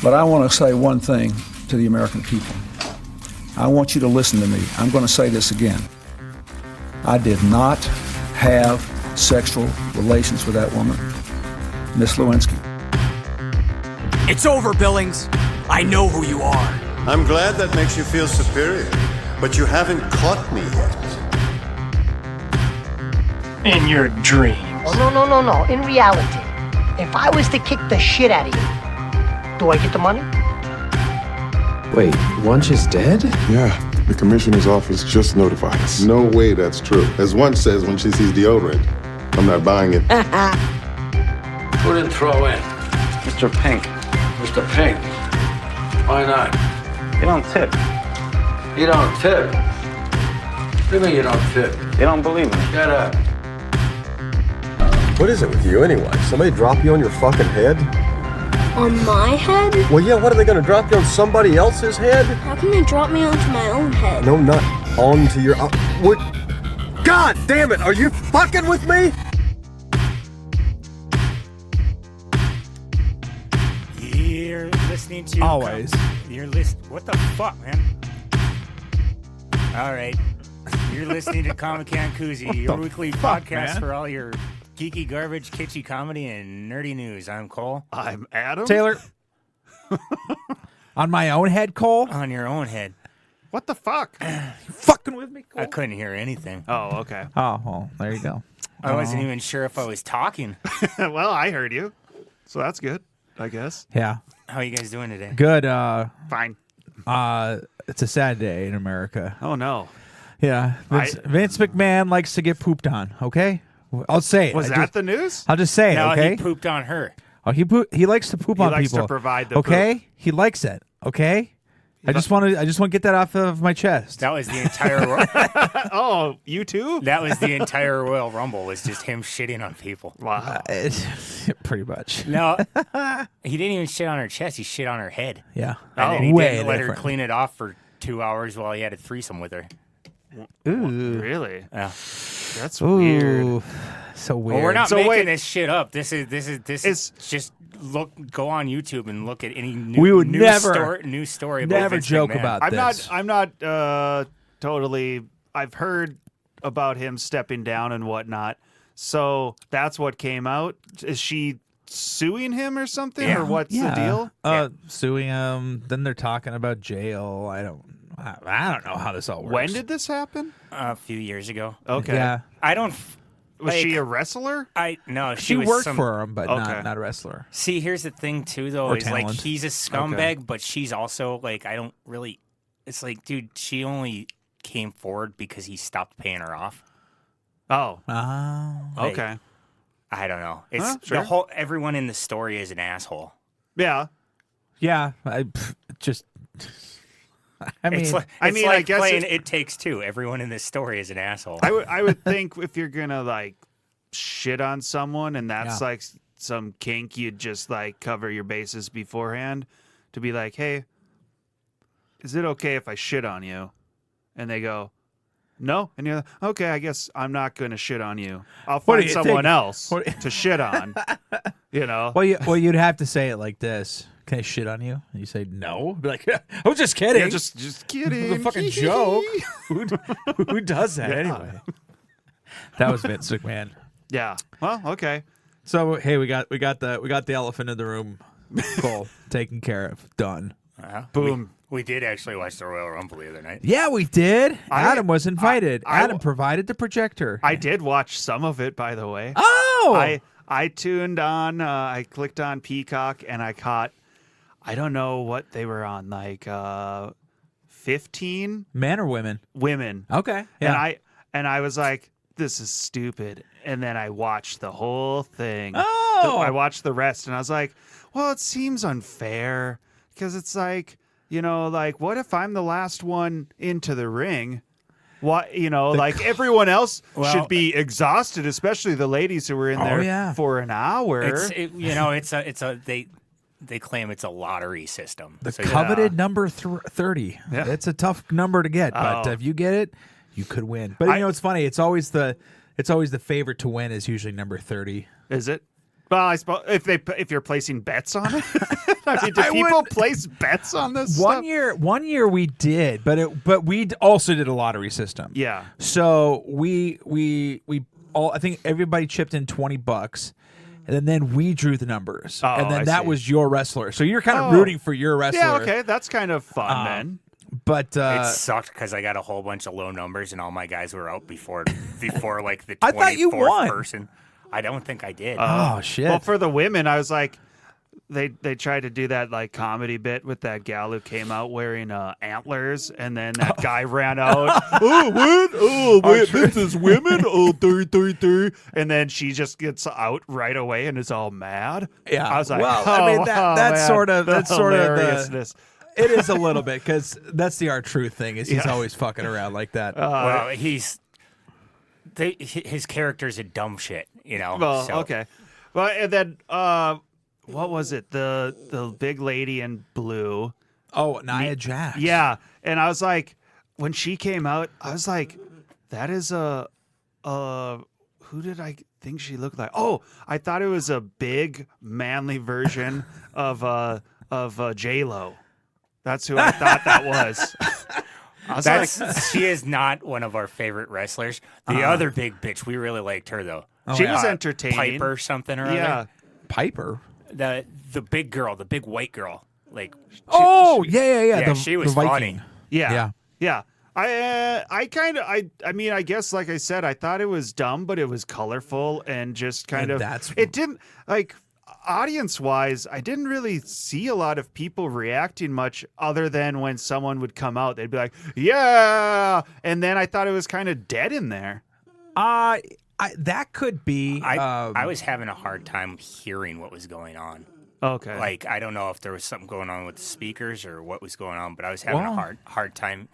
But I want to say one thing to the American people. I want you to listen to me. I'm going to say this again. I did not have sexual relations with that woman, Miss Lewinsky. It's over, Billings. I know who you are. I'm glad that makes you feel superior, but you haven't caught me yet. In your dreams. Oh, no. In reality, if I was to kick the shit out of you, do I get the money? Wait, Wunsch is dead? Yeah, the commissioner's office just notified us. No way that's true. As Wunsch says when she sees deodorant, I'm not buying it. Who didn't throw in? Mr. Pink. Mr. Pink. Why not? You don't tip. You don't tip. What do you mean you don't tip? You don't believe me. Shut up. What is it with you anyway? Somebody drop you on your fucking head? On my head? Well, yeah, what are they gonna drop you on somebody else's head? How can they drop me onto my own head? No, not onto your... what? God damn it, are you fucking with me? You're listening to... Always. You're listening... What the fuck, man? All right. You're listening to Comic Can Coozie, your weekly podcast for all your geeky garbage, kitschy comedy, and nerdy news. I'm Cole. I'm Adam. Taylor. On my own head, Cole? On your own head. What the fuck? You fucking with me, Cole? I couldn't hear anything. Oh, okay. Oh, well, there you go. I wasn't even sure if I was talking. Well, I heard you. So that's good, I guess. Yeah. How are you guys doing today? Good. Fine. It's a sad day in America. Oh, no. Yeah. Vince McMahon likes to get pooped on, okay? I'll say it. Was that the news? I'll just say it, No, okay? he pooped on her. Oh, he likes to poop on people. He likes to provide the okay? poop. He likes it, okay? I just want to get that off of my chest. That was the entire... Oh, you too? That was the entire Royal Rumble, was just him shitting on people. Wow. Pretty much. No, he didn't even shit on her chest. He shit on her head. Yeah. And then he way didn't let her different. clean it off for 2 hours while he had a threesome with her. Ooh. Really? Yeah. That's Ooh. weird. So weird. Well, we're not So making wait. this shit up. This is just go on YouTube and look at any new, We would new never- news story about Never Vince joke McMahon. about this. I'm not totally. I've heard about him stepping down and whatnot. So that's what came out. Is she suing him or something, or what's the deal? Suing him. Then they're talking about jail. I don't know how this all works. When did this happen? A few years ago. Okay. Yeah. I don't. Was she a wrestler? No, She was worked some, for him, but Okay. not a wrestler. See, here's the thing too, though, Or is like talent. he's a scumbag, but she's also like I don't really. It's like, dude, she only came forward because he stopped paying her off. Oh. Like, Okay. I don't know. It's Huh, sure. the whole. Everyone in the story is an asshole. Yeah. Yeah. I mean, It's like, I it's mean, like I guess playing it's- It Takes Two. Everyone in this story is an asshole. I would think if you're gonna like shit on someone and that's Yeah. like some kink, you'd just like cover your bases beforehand to be like, hey, is it okay if I shit on you? And they go, no. And you're like, okay, I guess I'm not gonna shit on you. I'll What do find you someone think? else to shit on. You know? well, you'd have to say it like this. Can I shit on you? And you say no. Be like, I was just kidding. Yeah, just kidding. It was a fucking joke. Who does that anyway? That was Vince McMahon. Yeah. Well, okay. So hey, we got the elephant in the room. Cole, taken care of. Done. Boom. We did actually watch the Royal Rumble the other night. Yeah, we did. Adam was invited. I- Adam provided the projector. I did watch some of it, by the way. Oh, I tuned on, I clicked on Peacock and I caught, I don't know what they were on, like 15 men or women? women. Okay. Yeah. And I was like, this is stupid. And then I watched the whole thing. Oh. I watched the rest and I was like, well, it seems unfair because it's like, you know, like what if I'm the last one into the ring? What, you know, like everyone else should be exhausted, especially the ladies who were in there for an hour. They claim it's a lottery system. The So, coveted number 30. Yeah. It's a tough number to get, but if you get it, you could win. But you know, it's funny. It's always the favorite to win is usually number 30. Is it? Well, I suppose if you're placing bets on it, I mean, do people place bets on this One stuff? year we did, but we also did a lottery system. Yeah. So we all, I think everybody chipped in $20, and then we drew the numbers, and then that was your wrestler. So you're kind of rooting for your wrestler. Yeah. Okay, that's kind of fun then. But it sucked because I got a whole bunch of low numbers, and all my guys were out before like the 24th I thought you won. person. I don't think I did. Oh shit! Well, for the women, I was like, they tried to do that like comedy bit with that gal who came out wearing antlers, and then that guy ran out. Oh, what? Oh, wait, this is women. Oh, 33. And then she just gets out right away and is all mad. Yeah, I was like, well, I mean that's sort of hilariousness. It is a little bit because that's the R-Truth thing. Is he's always fucking around like that. Well, his character's a dumb shit, you know. Well, so. okay. Well, and then what was it? The big lady in blue. Oh, Nia Jax. Yeah, and I was like, when she came out, I was like, that is who did I think she looked like? Oh, I thought it was a big manly version of J-Lo. That's who I thought that was. She is not one of our favorite wrestlers. The other big bitch, we really liked her though. She was entertaining. Piper something or yeah. other. Piper. The big girl, the big white girl. Like yeah. She was the funny. Viking. Yeah. I mean, I guess, like I said, I thought it was dumb, but it was colorful and just kind of. It didn't like. Audience-wise, I didn't really see a lot of people reacting much other than when someone would come out. They'd be like, yeah! And then I thought it was kind of dead in there. That could be... I was having a hard time hearing what was going on. Okay. Like, I don't know if there was something going on with the speakers or what was going on, but I was having a hard time.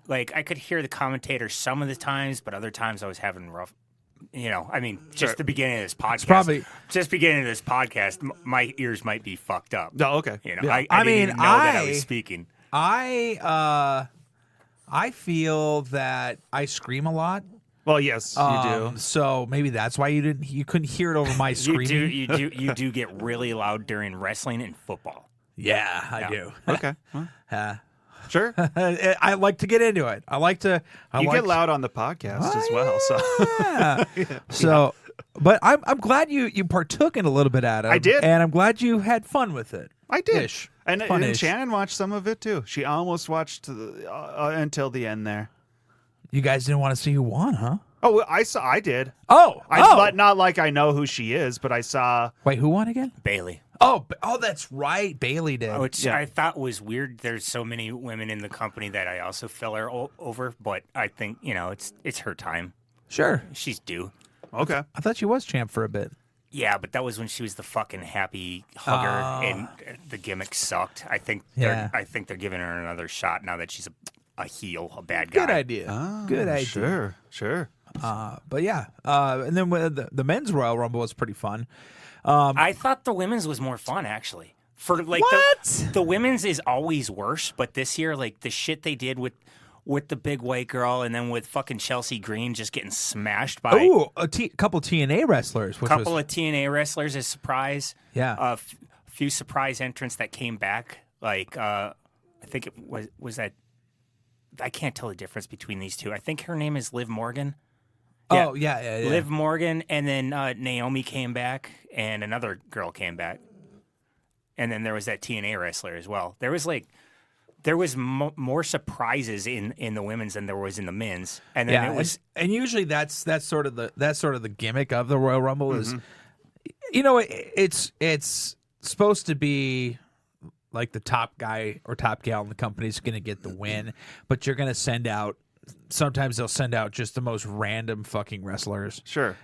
Like, I could hear the commentators some of the times, but other times I was having rough... You know, I mean, just the beginning of this podcast. Just beginning of this podcast, my ears might be fucked up. Oh, okay. You know, I didn't even know that I was speaking. I feel that I scream a lot. Well, yes, you do. So maybe that's why you couldn't hear it over my screaming. You do get really loud during wrestling and football. Yeah, I do. Okay. Sure. I like to get into it. You get loud on the podcast as well. So, so, but I'm glad you partook in a little bit, Adam. I did, and I'm glad you had fun with it. I did, and Shannon watched some of it too. She almost watched until the end there. You guys didn't want to see who won, huh? Oh, I did. But not like I know who she is, but I saw. Wait, who won again? Bailey. Oh, that's right. Bailey did. Which I thought was weird. There's so many women in the company that I also fill her over, but I think, you know, it's her time. Sure. She's due. Okay. I thought she was champ for a bit. Yeah, but that was when she was the fucking happy hugger and the gimmick sucked. I think they're giving her another shot now that she's a heel, a bad guy. Good idea. Good idea. Sure. But yeah. And then the men's Royal Rumble was pretty fun. I thought the women's was more fun, actually. For like the women's is always worse, but this year, like the shit they did with the big white girl, and then with fucking Chelsea Green just getting smashed by a couple TNA wrestlers. Of TNA wrestlers as surprise. Yeah, a few surprise entrants that came back. Like I think it was that. I can't tell the difference between these two. I think her name is Liv Morgan. Yeah. Oh, yeah. Liv Morgan, and then Naomi came back, and another girl came back. And then there was that TNA wrestler as well. There was more surprises in the women's than there was in the men's. And then it was, and usually that's sort of the gimmick of the Royal Rumble is, you know, it's supposed to be like the top guy or top gal in the company is going to get the win, but you're going to send out. Sometimes they'll send out just the most random fucking wrestlers. Sure.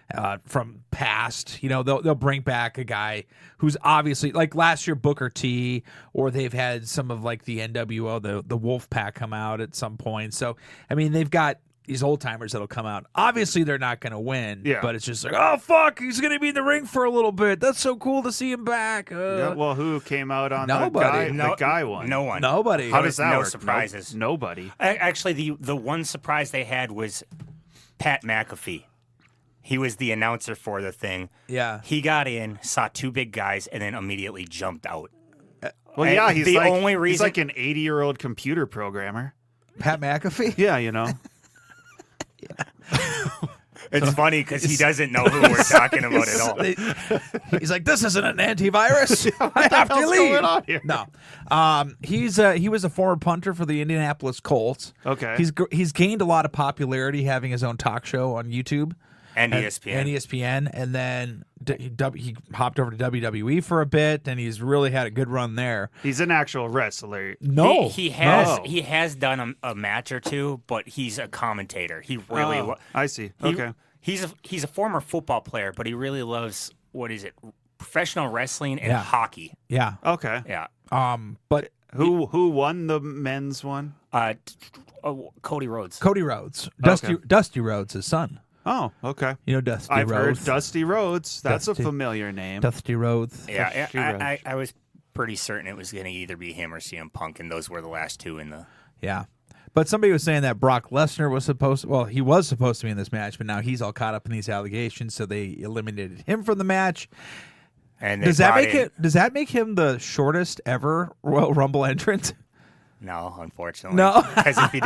From past, you know, they'll bring back a guy who's obviously like last year Booker T, or they've had some of like the NWO, the Wolf Pack come out at some point. So I mean, they've got these old timers that'll come out. Obviously, they're not going to win. Yeah. But it's just like, oh fuck, he's going to be in the ring for a little bit. That's so cool to see him back. Yeah, well, who came out on nobody? The guy one? No one. Nobody. How does that no work? surprises. Nobody. Actually, the one surprise they had was Pat McAfee. He was the announcer for the thing. Yeah. He got in, saw two big guys, and then immediately jumped out. Well, yeah, he's he's like an 80-year-old computer programmer. Pat McAfee? Yeah, you know. It's funny because he doesn't know who we're talking about at all. He's like, this isn't an antivirus. I have to leave. No, he was a former punter for the Indianapolis Colts. Okay, he's gained a lot of popularity having his own talk show on YouTube and ESPN, and then he hopped over to WWE for a bit, and he's really had a good run there. He's an actual wrestler. No, he has done a match or two, but he's a commentator. He really I see. Okay. He's a former football player, but he really loves professional wrestling and hockey. Yeah. Okay. Yeah. But who won the men's one? Cody Rhodes. Cody Rhodes. Okay. Dusty Rhodes, his son. Oh, okay. You know Dusty I've Rhodes. heard Dusty Rhodes. That's a familiar name. Dusty Rhodes. Yeah, I was pretty certain it was going to either be him or CM Punk, and those were the last two in the. Yeah. But somebody was saying that Brock Lesnar was supposed to be in this match, but now he's all caught up in these allegations, so they eliminated him from the match. And does that make him the shortest ever Royal Rumble entrant? No, unfortunately. No, because if you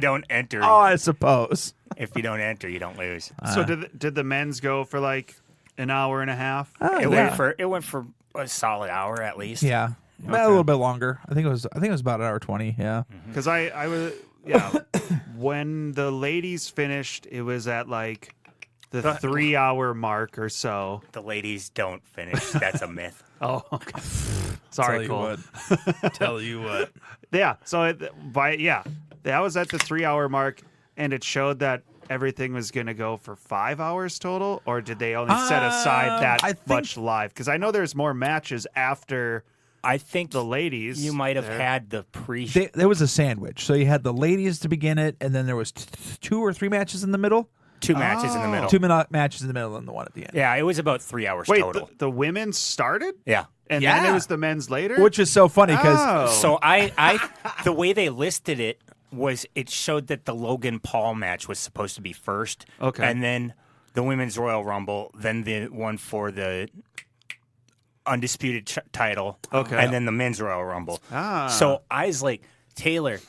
don't enter, I suppose if you don't enter, you don't lose. So did the men's go for like an hour and a half? It went for a solid hour at least. Yeah. Okay. A little bit longer. I think it was about an hour 20. Yeah. Because I was when the ladies finished, it was at like the 3-hour mark or so. The ladies don't finish. That's a myth. Oh, okay. Sorry, Cole. Tell you what. Yeah. So that was at the 3-hour mark, and it showed that everything was going to go for 5 hours total, or did they only set aside that much live? Because I know there's more matches after. I think the ladies. You might have had the pre. There was a sandwich, so you had the ladies to begin it, and then there was 2 or 3 matches in the middle. 2 matches in the middle. 2 matches in the middle, and the one at the end. Yeah, it was about 3 hours total. The women started. Yeah, and then it was the men's later, which is so funny because so I the way they listed it was it showed that the Logan Paul match was supposed to be first. Okay, and then the women's Royal Rumble, then the one for the undisputed title, and then the men's Royal Rumble. So I was like, Tayler,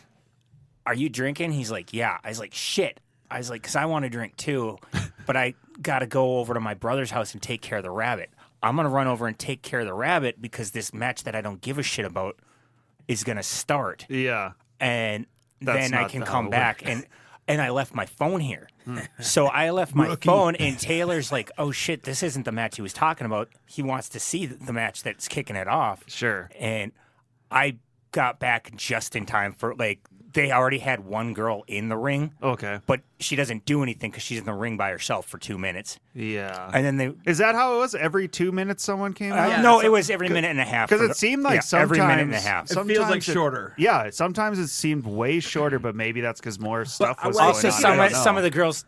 are you drinking? He's like, yeah. I was like, shit. I was like, because I want to drink too, but I got to go over to my brother's house and take care of the rabbit. I'm going to run over and take care of the rabbit because this match that I don't give a shit about is going to start. Yeah. And then I can come back. And I left my phone here. So I left my phone, and Taylor's like, oh, shit, this isn't the match he was talking about. He wants to see the match that's kicking it off. Sure. And I got back just in time for, they already had one girl in the ring. Okay. But she doesn't do anything because she's in the ring by herself for 2 minutes. Yeah. And then is that how it was? Every 2 minutes someone came out? No, it was every minute and a half. Because it seemed like sometimes every minute and a half. It feels like shorter. Yeah, sometimes it seemed way shorter, but maybe that's because more stuff was going on. Some of the girls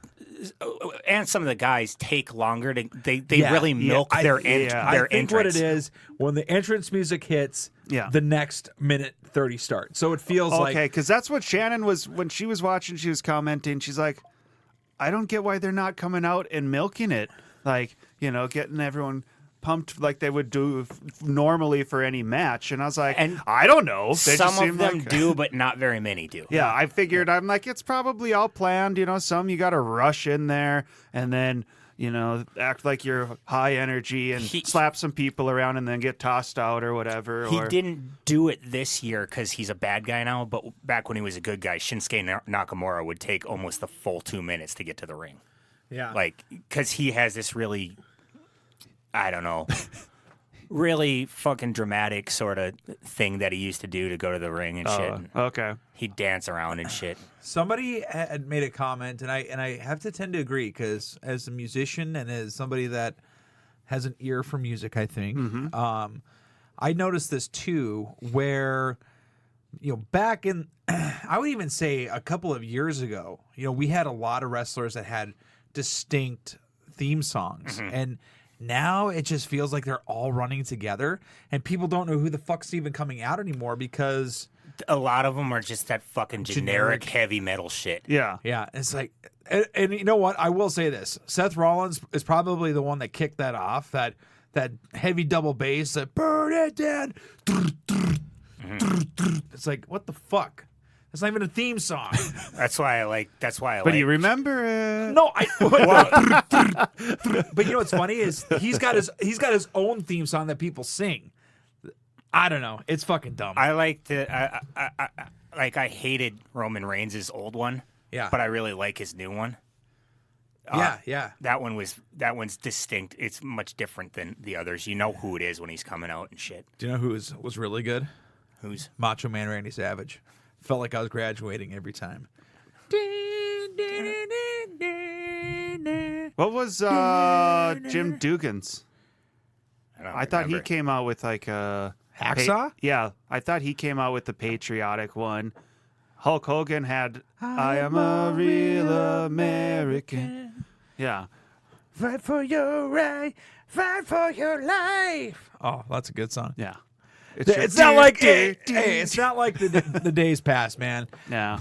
and some of the guys take longer to they really milk their entrance. I think what it is when the entrance music hits, the next minute 30 starts. So it feels like because that's what Shannon was when she was watching. She was commenting. She's like, I don't get why they're not coming out and milking it, getting everyone pumped like they would do normally for any match. And I was like, I don't know. Some of them do, but not very many do. Yeah, I figured. I'm like, it's probably all planned. Some you got to rush in there and then act like you're high energy and slap some people around and then get tossed out or whatever. He didn't do it this year because he's a bad guy now, but back when he was a good guy, Shinsuke Nakamura would take almost the full 2 minutes to get to the ring. Yeah. Because he has this really, I don't know, really fucking dramatic sort of thing that he used to do to go to the ring and shit. Okay. He'd dance around and shit. Somebody had made a comment, and I have to tend to agree because as a musician and as somebody that has an ear for music, I think, I noticed this too, where back in, I would even say a couple of years ago, we had a lot of wrestlers that had distinct theme songs, and now it just feels like they're all running together, and people don't know who the fuck's even coming out anymore because a lot of them are just that fucking generic heavy metal shit. Yeah. Yeah, it's like, and you know what? I will say this: Seth Rollins is probably the one that kicked that off. That heavy double bass, that burn it down. It's like, what the fuck? It's not even a theme song. That's why I like. But you remember it? No, but you know what's funny is he's got his own theme song that people sing. I don't know. It's fucking dumb. I like I hated Roman Reigns' old one. Yeah. But I really like his new one. Yeah. That one's distinct. It's much different than the others. You know who it is when he's coming out and shit. Do you know who was really good? Who's? Macho Man Randy Savage. Felt like I was graduating every time. What was Jim Dugan's? I thought he came out with like a Hacksaw? Yeah, I thought he came out with the patriotic one. Hulk Hogan had I am a real American. Yeah. Fight for your right, fight for your life. Oh, that's a good song. Yeah. It's not like it's not like the days past, man. Yeah.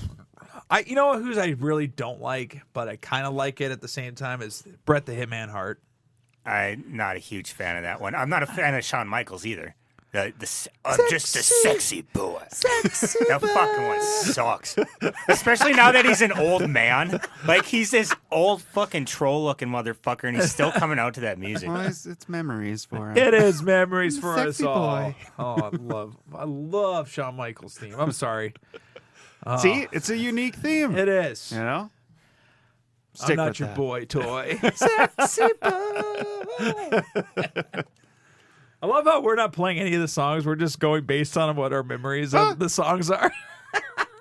You know who's I really don't like, but I kind of like it at the same time is Bret the Hitman Hart. I'm not a huge fan of that one. I'm not a fan of Shawn Michaels either. Just a sexy boy. Sexy that fucking one sucks. Especially now that he's an old man. Like, he's this old fucking troll-looking motherfucker, and he's still coming out to that music. Well, it's memories for him. It is memories for us Sexy all. boy. Oh, I love Shawn Michaels' theme. I'm sorry. See, it's a unique theme. It is. You know? I'm not your boy toy. Sexy boy. I love how we're not playing any of the songs. We're just going based on what our memories of the songs are.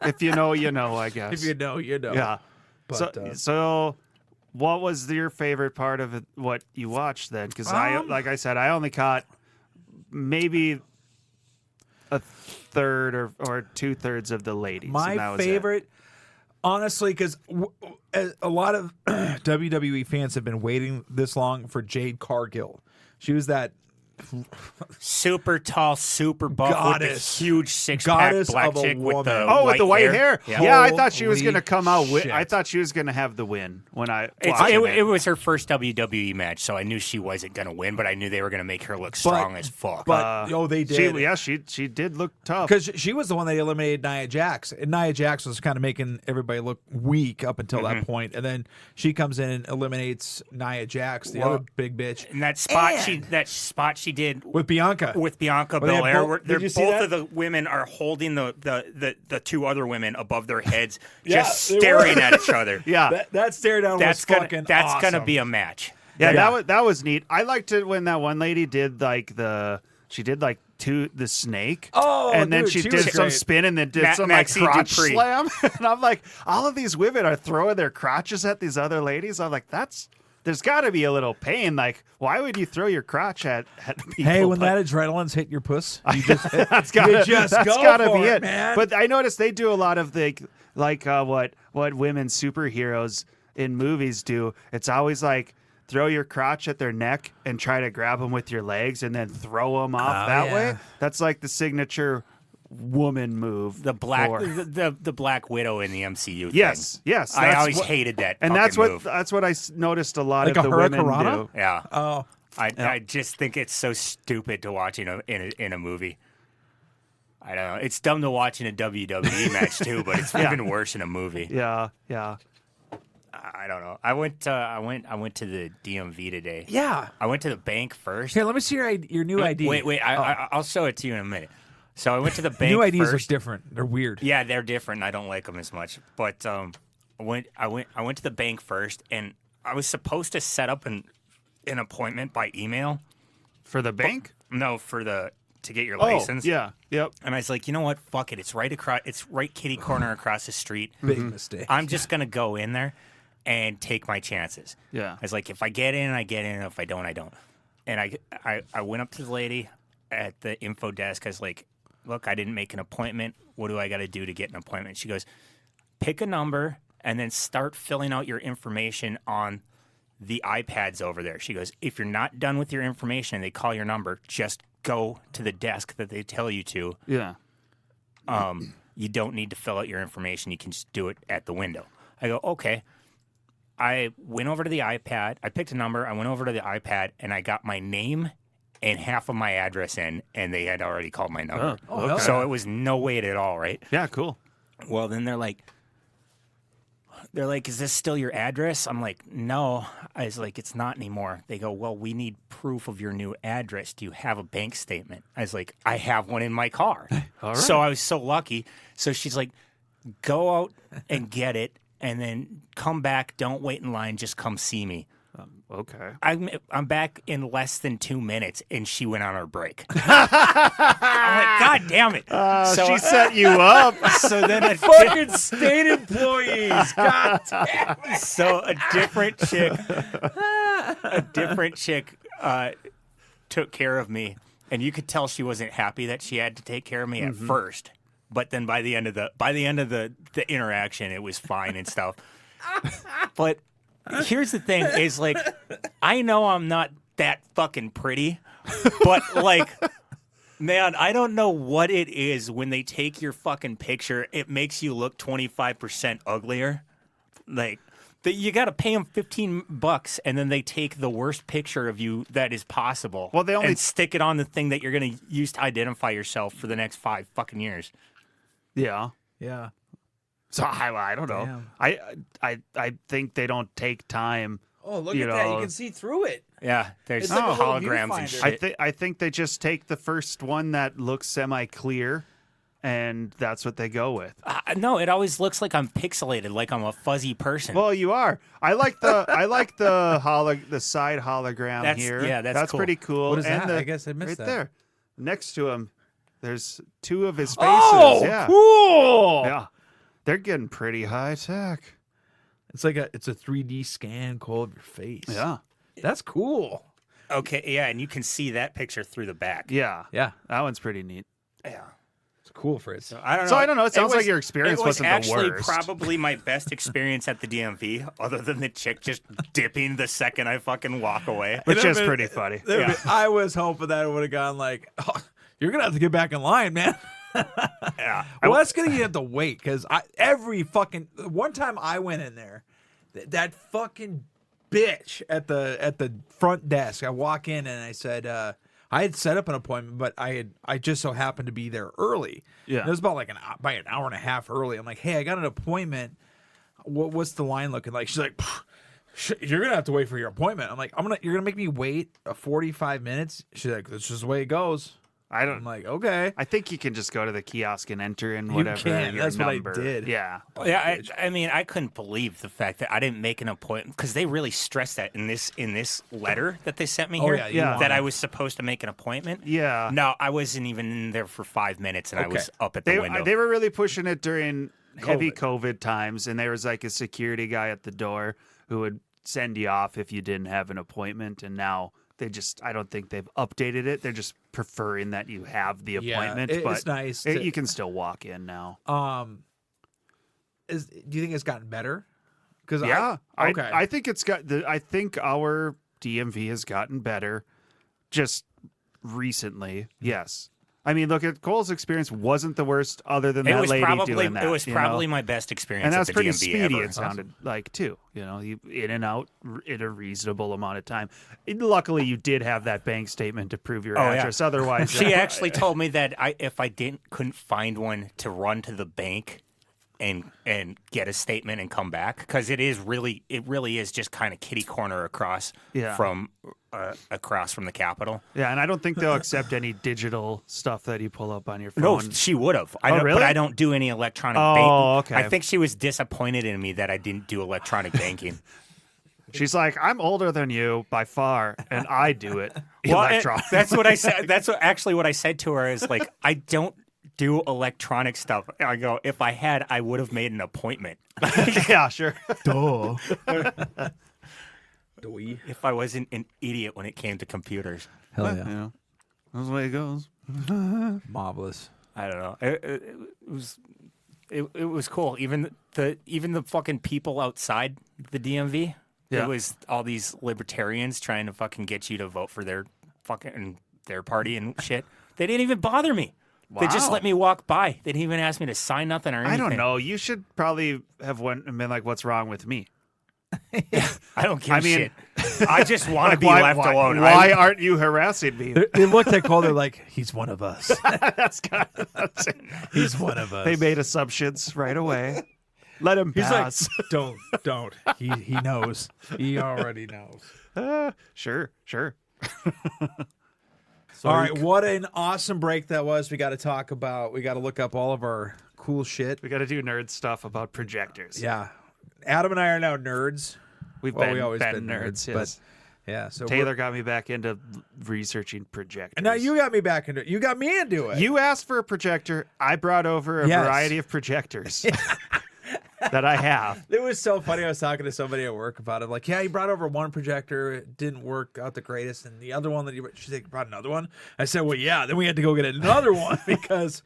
If you know, you know, I guess. If you know, you know. Yeah. But, so what was your favorite part of it, what you watched then? Because like I said, I only caught maybe a third or 2/3 of the ladies. My favorite, honestly, because a lot of WWE fans have been waiting this long for Jade Cargill. She was that super tall, super buff with the huge six-pack goddess black of a chick with woman. the with the white hair. Yeah, I thought she was Holy going to come out. shit. I thought she was going to have the win when I. It was her first WWE match, so I knew she wasn't going to win, but I knew they were going to make her look strong as fuck. But they did. She did look tough Because she was the one that eliminated Nia Jax. And Nia Jax was kind of making everybody look weak up until that point. And then she comes in and eliminates Nia Jax, the other big bitch. And that spot she did with Bianca Belair, where Did you see both that? of the women are holding the two other women above their heads, just staring at each other. Yeah, that stare down was fucking That's awesome. gonna be a match. Yeah, that was neat. I liked it when that one lady did the snake. Oh, and then dude, she she did was some great. spin and then did some Maxine crotch Dupree. slam. And I'm like, all of these women are throwing their crotches at these other ladies. I'm like, there's got to be a little pain. Like, why would you throw your crotch at people? Hey, when that adrenaline's hitting your puss, you just, that's gotta be it, man. But I noticed they do a lot of what women superheroes in movies do. It's always like throw your crotch at their neck and try to grab them with your legs and then throw them off that way. That's like the signature woman move. The Black Widow in the MCU. Yes. I always hated that. And move. that's what I noticed a lot Like of a the women hurricanrana? do. Yeah. Oh, I just think it's so stupid to watch in a movie. I don't know. It's dumb to watch in a WWE match too, but it's even worse in a movie. Yeah. I don't know. I went to the DMV today. yeah. I went to the bank first. Here, let me see your new ID. Wait. I'll show it to you in a minute. So I went to the bank. New IDs first. are different. They're weird. Yeah, they're different. I don't like them as much. But I went to the bank first, and I was supposed to set up an appointment by email For the bank? No, to get your license. Yeah. Yep. And I was like, you know what? Fuck it. It's right kitty corner across the street. Big mistake. I'm just gonna go in there and take my chances. Yeah. I was like, if I get in, I get in. If I don't, I don't. And I went up to the lady at the info desk. I was like, look, I didn't make an appointment. What do I got to do to get an appointment? She goes, pick a number and then start filling out your information on the iPads over there. She goes, if you're not done with your information and they call your number, just go to the desk that they tell you to. Yeah. you don't need to fill out your information. You can just do it at the window. I go, okay. I went over to the iPad. I picked a number. I went over to the iPad, and I got my name and half of my address in, and they had already called my number. Oh, okay. So it was no wait at all, right? Yeah, cool. Well, then they're like, is this still your address? I'm like, no. I was like, it's not anymore. They go, well, we need proof of your new address. Do you have a bank statement? I was like, I have one in my car. All right. So I was so lucky. So she's like, go out and get it, and then come back. Don't wait in line. Just come see me. Okay. I'm back in less than 2 minutes, and she went on her break. I'm like, God damn it! So She set you up. So then a Fucking state employees. God damn it. So a different chick took care of me, and you could tell she wasn't happy that she had to take care of me at first. But then by the end of the interaction, it was fine and stuff. But here's the thing: is like, I know I'm not that fucking pretty, but like, man, I don't know what it is when they take your fucking picture. It makes you look 25% uglier. Like, you got to pay them $15, and then they take the worst picture of you that is possible. Well, they only and stick it on the thing that you're going to use to identify yourself for the next 5 fucking years. Yeah. Yeah. So I don't know. Damn. I think they don't take time. Oh, look at that. You can see through it. Yeah, there's It's like a little holograms and viewfinder. shit. I think they just take the first one that looks semi-clear, and that's what they go with. No, it always looks like I'm pixelated, like I'm a fuzzy person. Well, you are. I like the the side hologram here. Yeah, that's cool. pretty cool. What is and that? I guess I missed right that. there, next to him. There's 2 of his faces. Oh, yeah. cool. Yeah, they're getting pretty high tech. It's like it's a 3D scan, Cole, of your face. Yeah. That's cool. Okay, yeah, and you can see that picture through the back. Yeah. Yeah. That one's pretty neat. Yeah. It's cool, Fritz. So I don't know. So I don't know. It sounds like your experience wasn't the actually worst. probably my best experience at the DMV, other than the chick just dipping the second I fucking walk away. Which is pretty funny. Yeah. I was hoping that it would have gone like, oh, you're going to have to get back in line, man. Yeah. Well, that's going to have to wait because one time I went in there, that fucking bitch at the front desk. I walk in and I said, I had set up an appointment, but I just so happened to be there early. Yeah. And it was about like an hour and a half early. I'm like, hey, I got an appointment. What's the line looking like? She's like, you're gonna have to wait for your appointment. I'm like, you're gonna make me wait 45 minutes. She's like, that's just the way it goes. I'm like, okay. I think you can just go to the kiosk and enter in You whatever can. your That's number. what I did. Yeah. Yeah, I mean, I couldn't believe the fact that I didn't make an appointment because they really stressed that in this letter that they sent me Oh, here. yeah, Yeah. That I was supposed to make an appointment. Yeah. No, I wasn't even in there for 5 minutes, and I was up at the window. They were really pushing it during heavy COVID times, and there was like a security guy at the door who would send you off if you didn't have an appointment, and now I don't think they've updated it. They're just preferring that you have the appointment. It's but nice. you can still walk in now. Do you think it's gotten better? Because I think it's got. I think our DMV has gotten better, just recently. Yes. I mean, look at Cole's experience wasn't the worst, other than that lady doing that. It was probably my best experience, and that's at the pretty DMV speedy. ever. It sounded like too. You in and out in a reasonable amount of time. Luckily, you did have that bank statement to prove your address. Yeah. Otherwise, she actually told me that if I couldn't find one, to run to the bank and get a statement and come back, because it really is just kind of kitty corner across from the Capitol. Yeah, and I don't think they'll accept any digital stuff that you pull up on your phone. No, she would have. Really? But I don't do any electronic banking. Oh, okay. I think she was disappointed in me that I didn't do electronic banking. She's like, I'm older than you by far, and I do it Well, electronic. that's what I said. That's actually what I said to her is like, I don't do electronic stuff. I go, if I had, I would have made an appointment. Yeah, sure. Duh. If I wasn't an idiot when it came to computers. Hell yeah. That's the way it goes. Marvelous. I don't know. It was cool. Even the fucking people outside the DMV. Yeah. It was all these libertarians trying to fucking get you to vote for their party and shit. They didn't even bother me. They just Wow. let me walk by. They didn't even ask me to sign nothing or anything. I don't know. You should probably have went and been like, "What's wrong with me?" I don't give I a mean- shit. I just want to Like, be left alone. Why aren't you harassing me? They looked at Cole. They're like, "He's one of us. That's kind of that's it. He's one of us." They made assumptions right away. Let him He's pass. like, "Don't." He knows. He already knows. Sure. All right, what an awesome break that was. We got to talk about. We got to look up all of our cool shit. We got to do nerd stuff about projectors. Yeah, Adam and I are now nerds. We've Well, been, we always been been nerds, nerds, yes. but yeah. So Taylor got me back into researching projectors. and now you got me back into it. You got me into it. You asked for a projector. I brought over a Yes. variety of projectors that I have. It was so funny. I was talking to somebody at work about it. Like, yeah, you brought over one projector. It didn't work out the greatest. And the other one that she said, you brought another one. I said, well, yeah. Then we had to go get another one because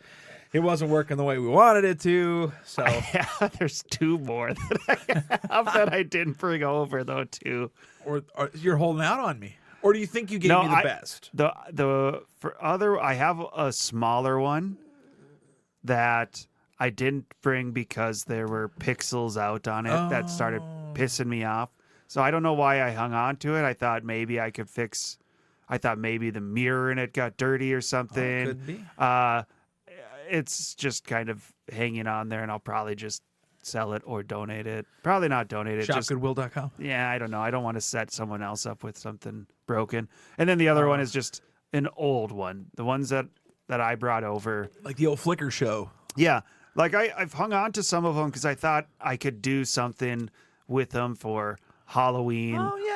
it wasn't working the way we wanted it to. So Yeah, there's two more that I have that I didn't bring over though too. or you're holding out on me. Or do you think you gave me the best? I have a smaller one that I didn't bring because there were pixels out on it that started pissing me off. So I don't know why I hung on to it. I thought maybe I could fix. I thought maybe the mirror in it got dirty or something. Could be. It's just kind of hanging on there, and I'll probably just sell it or donate it. Probably not donate it. Just ShopGoodwill.com. yeah, I don't know. I don't want to set someone else up with something broken. And then the other one is just an old one. The ones that I brought over, Like the old Flickr show. yeah. Like I've hung on to some of them because I thought I could do something with them for Halloween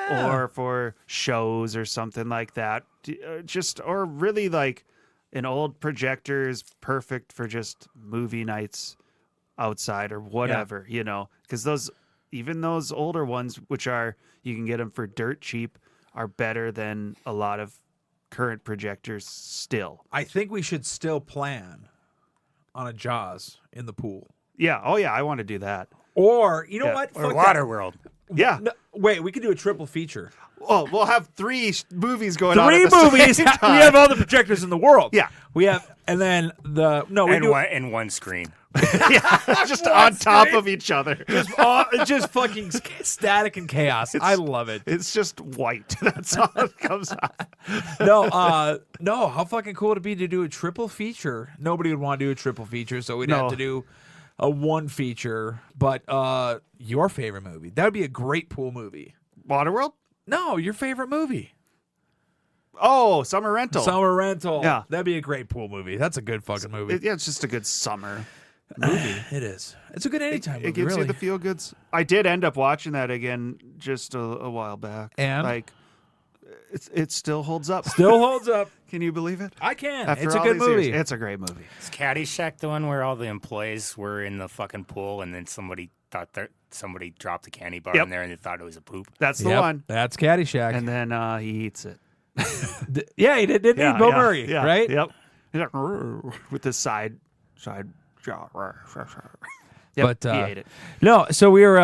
or for shows or something like that. Or really like an old projector is perfect for just movie nights outside or whatever, you know, because even those older ones, which you can get them for dirt cheap, are better than a lot of current projectors still. I think we should still plan on a Jaws in the pool. Yeah. Oh, yeah. I want to do that. Or, you know Yeah. what? Or Fuck that. Waterworld. Yeah. No, wait, we could do a triple feature. Oh, we'll have three movies going on. Three at the movies. same We time. have all the projectors in the world. Yeah. We have, and then And one screen. just on top of each other. just fucking static and chaos. I love it. It's just white. That's all it comes out. No, how fucking cool would it be to do a triple feature? Nobody would want to do a triple feature, so we'd have to do a one feature. But your favorite movie. That would be a great pool movie. Waterworld? No, your favorite movie. Oh, Summer Rental. Summer Rental. Yeah. That'd be a great pool movie. That's a good fucking movie. It's just a good summer movie. It is. It's a good anytime movie. It gives really. you the feel goods. I did end up watching that again just a while back. And? like, it still holds up. Still holds up. Can you believe it? I can. After It's a all good these years, movie. it's a great movie. Is Caddyshack the one where all the employees were in the fucking pool and then somebody thought that somebody dropped a candy bar Yep. in there and they thought it was a poop? That's the Yep, one. That's Caddyshack. And then he eats it. Yeah, he did, didn't he? Bill Murray, yeah, right? Yep. He's like, with the side jaw. Yep, But he ate it. no, so we're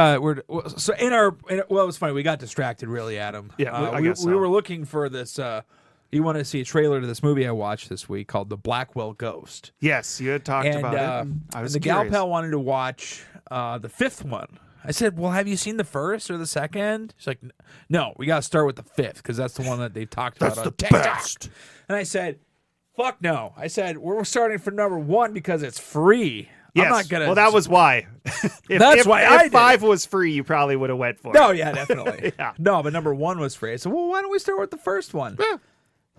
so in our well, it was funny. We got distracted, really, Adam. Yeah, I we guess so. we were looking for this. You wanted to see a trailer to this movie I watched this week called The Blackwell Ghost. Yes, you had talked And about it. And I was the gal curious. pal wanted to watch the fifth one. I said, "Well, have you seen the first or the second?" She's like, "No, we got to start with the fifth because that's the one that they've talked about on TikTok." And I said, "Fuck no!" I said, "We're starting from number one because it's free." Yes. I'm not gonna. Well, that was why. That's why I If did 5 was free, you probably would have went for it. No, yeah, definitely. Yeah. No, but number one was free. I said, well, why don't we start with the first one?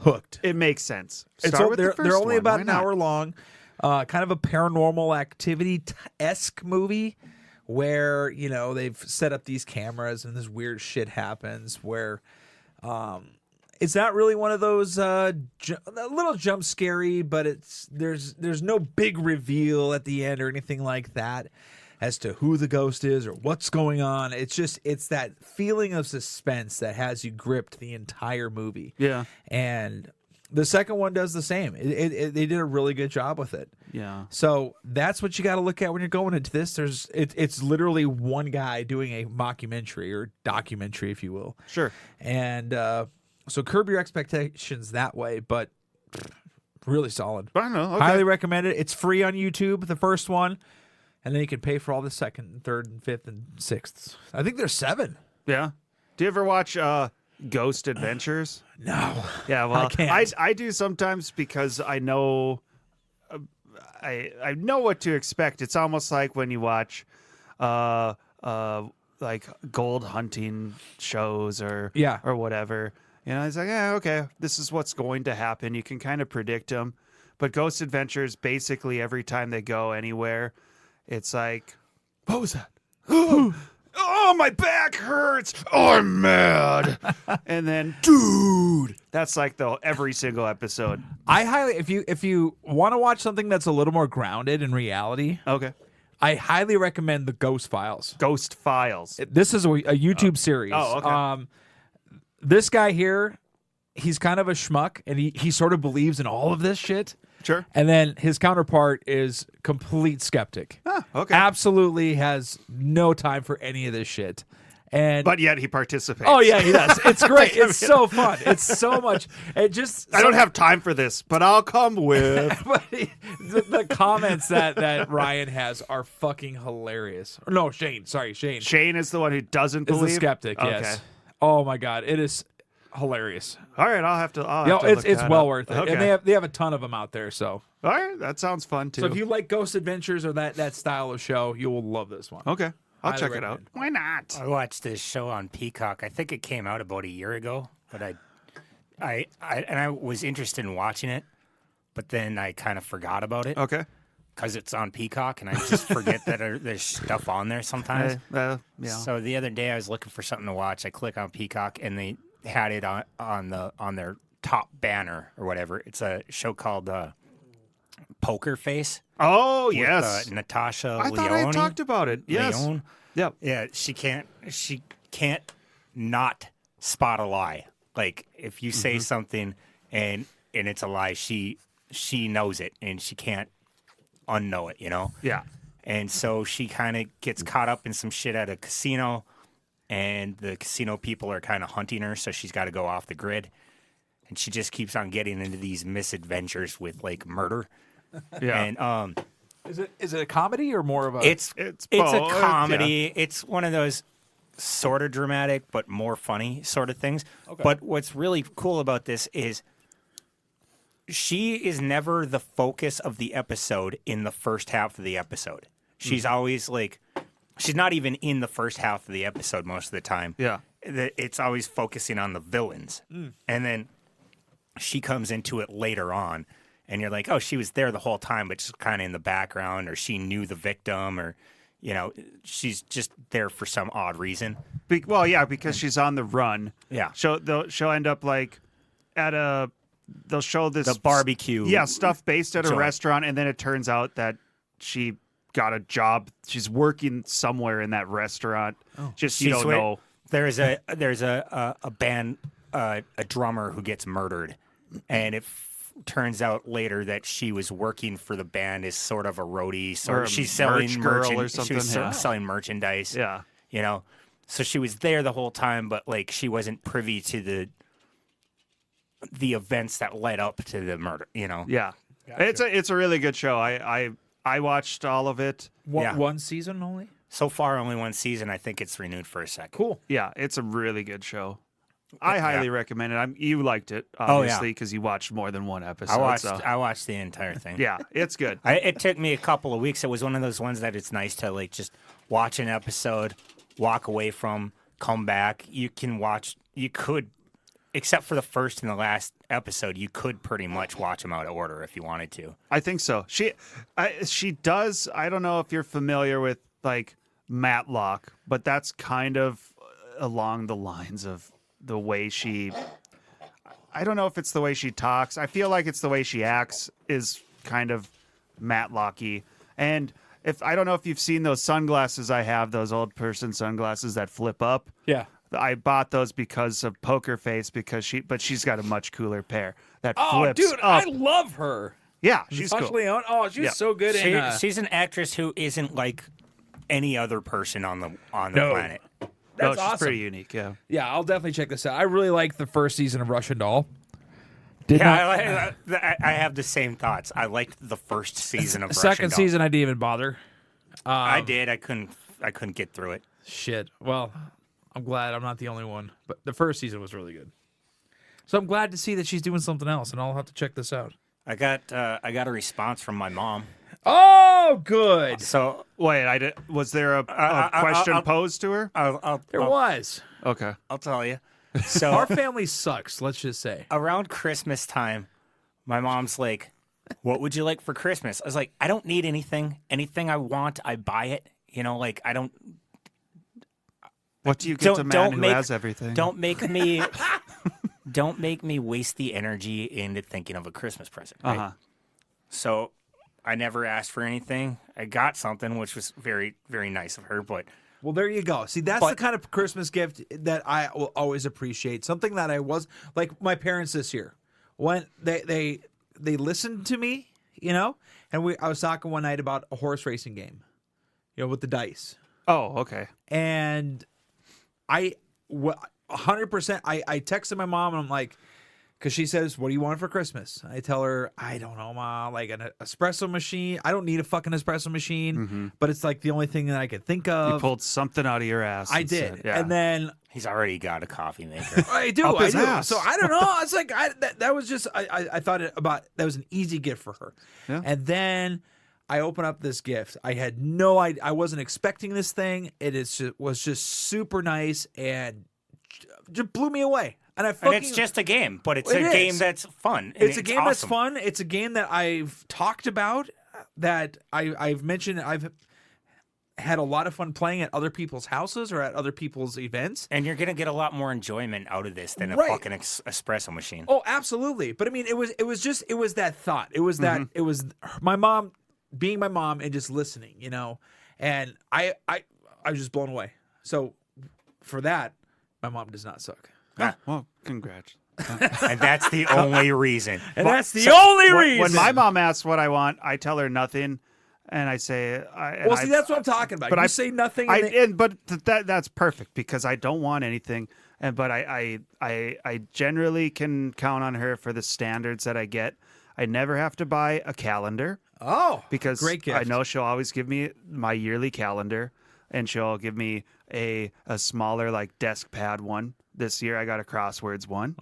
Hooked. It makes sense. And Start so with they're the first only one. about Why an not? hour long. Kind of a paranormal activity-esque movie where, they've set up these cameras and this weird shit happens where it's not really one of those a little jump scary, but there's no big reveal at the end or anything like that as to who the ghost is or what's going on. It's that feeling of suspense that has you gripped the entire movie. Yeah. And the second one does the same. They did a really good job with it. Yeah. So that's what you got to look at when you're going into this. It's literally one guy doing a mockumentary or documentary, if you will. Sure. And so curb your expectations that way. But Really solid. I don't know. Okay. Highly recommend it. It's free on YouTube, the first one, and then you can pay for all the second, and third, and fifth, and sixths. I think there's 7. Yeah. Do you ever watch Ghost Adventures? No. Yeah, well, I can't. I do sometimes because I know I know what to expect. It's almost like when you watch like gold hunting shows or whatever. You know, it's like, yeah, okay, this is what's going to happen. You can kind of predict them. But Ghost Adventures, basically every time they go anywhere, it's like, what was that? Oh, my back hurts. Oh, I'm mad. And then, dude, that's like every single episode. I highly, if you want to watch something that's a little more grounded in reality, okay, I highly recommend the Ghost Files. Ghost Files. This is a YouTube series. Oh, okay. This guy here, he's kind of a schmuck, and he sort of believes in all of this shit. Sure. And then his counterpart is complete skeptic. Ah, okay. Absolutely has no time for any of this shit. But yet he participates. Oh yeah, he does. It's great. It's so fun. It's so much. It just. I don't have time for this, but I'll come with. But the comments that Ryan has are fucking hilarious. Or no, Shane. Sorry, Shane. Shane is the one who doesn't Is believe. the skeptic. Yes. Okay. Oh my god, it is hilarious. All right, I'll have to. It's well worth it, Okay. and they have a ton of them out there. So. All right, that sounds fun too. So if you like Ghost Adventures or that style of show, you will love this one. Okay. I'll Highly check it out. recommend. Why not? I watched this show on Peacock. I think it came out about a year ago, but I was interested in watching it, but then I kind of forgot about it. Okay. Because it's on Peacock, and I just forget that there's stuff on there sometimes. Yeah. So the other day I was looking for something to watch. I click on Peacock, and they had it on their top banner or whatever. It's a show called Poker Face. Oh, with, yes. Natasha I Leone. thought I talked about it. Yes. Leone. Yep. Yeah, she can't not spot a lie. Like if you say something and it's a lie, she knows it and she can't unknow it, you know? Yeah. And so she kind of gets caught up in some shit at a casino, and the casino people are kind of hunting her, so she's got to go off the grid. And she just keeps on getting into these misadventures with like murder. Yeah. And Is it a comedy or more of a? it's a both, comedy. Yeah. It's one of those sort of dramatic but more funny sort of things. Okay. But what's really cool about this is she is never the focus of the episode in the first half of the episode. She's always like, she's not even in the first half of the episode most of the time. Yeah. It's always focusing on the villains. And then she comes into it later on. And you're like, oh, she was there the whole time, but just kind of in the background, or she knew the victim, or, you know, she's just there for some odd reason. Well, yeah, because she's on the run. Yeah. She'll end up like they'll show this The barbecue. Yeah, stuff based at a joint. restaurant, and then it turns out that she got a job. She's working somewhere in that restaurant. Just you don't know. There's a band, a drummer who gets murdered, and it turns out later that she was working for the band as sort of a roadie. Or a she's selling merch girl or She was something. selling merchandise. Yeah. You know, so she was there the whole time, but like she wasn't privy to the events that led up to the murder. You know. Yeah. Gotcha. It's a really good show. I watched all of it. One season only. So far, only one season. I think it's renewed for a second. Cool. Yeah, it's a really good show. I highly recommend it. You liked it, obviously, because you watched more than one episode. I watched the entire thing. Yeah, it's good. It took me a couple of weeks. It was one of those ones that it's nice to like just watch an episode, walk away from, come back. You could, except for the first and the last episode, you could pretty much watch them out of order if you wanted to. I think so. She does. I don't know if you're familiar with like Matlock, but that's kind of along the lines of the way she. I don't know if it's the way she talks. I feel like it's the way she acts is kind of Matlocky. And I don't know if you've seen those sunglasses I have, those old person sunglasses that flip up. Yeah. I bought those because of Poker Face but she's got a much cooler pair that Oh, flips dude, up. I love her. Yeah, she's Natasha cool. Leone. Oh, she's so good. She's an actress who isn't like any other person on the No. planet. That's she's awesome. pretty unique. Yeah. Yeah, I'll definitely check this out. I really like the first season of Russian Doll. Did Yeah, I have the same thoughts. I liked the first season of Second Russian Doll. season, I didn't even bother. I did. I couldn't get through it. Shit. Well, I'm glad I'm not the only one. But the first season was really good. So I'm glad to see that she's doing something else, and I'll have to check this out. I got a response from my mom. Oh, good. So wait, was there a question posed to her? There was. Okay, I'll tell you. So our family sucks. Let's just say around Christmas time, my mom's like, "What would you like for Christmas?" I was like, "I don't need anything. Anything I want, I buy it. You know, like I don't." What do you get to man who has everything? Don't make me. Don't make me waste the energy into thinking of a Christmas present. Right? So I never asked for anything. I got something, which was very, very nice of her. But well, there you go. See, that's the kind of Christmas gift that I will always appreciate. Something that I was like my parents this year when they listened to me, you know. And I was talking one night about a horse racing game, you know, with the dice. Oh, okay. And 100%. I texted my mom and I'm like, because she says, "What do you want for Christmas?" I tell her, "I don't know, Ma. Like an espresso machine. I don't need a fucking espresso machine, but it's like the only thing that I could think of." You pulled something out of your ass. I did, and then he's already got a coffee maker. I do. Up his I do. ass. So I don't know. It's like that was just I thought about that was an easy gift for her, and then I open up this gift. I had no idea. I wasn't expecting this thing. Was just super nice and just blew me away. And it's just a game, but it's a game that's fun. It's a game that's fun. It's a game that I've talked about, that I've mentioned. I've had a lot of fun playing at other people's houses or at other people's events. And you're going to get a lot more enjoyment out of this than a fucking espresso machine. Oh, absolutely. But I mean, it was that thought. It was that it was my mom being my mom and just listening, you know. And I was just blown away. So for that, my mom does not suck. Oh, well, congrats. And that's the only reason. And that's the only reason. When my mom asks what I want, I tell her nothing, and I say, that's what I'm talking about. But I say nothing. But that's perfect because I don't want anything. But I generally can count on her for the standards that I get. I never have to buy a calendar. Oh, because great gift. I know she'll always give me my yearly calendar, and she'll give me a smaller like desk pad one. This year I got a crosswords one,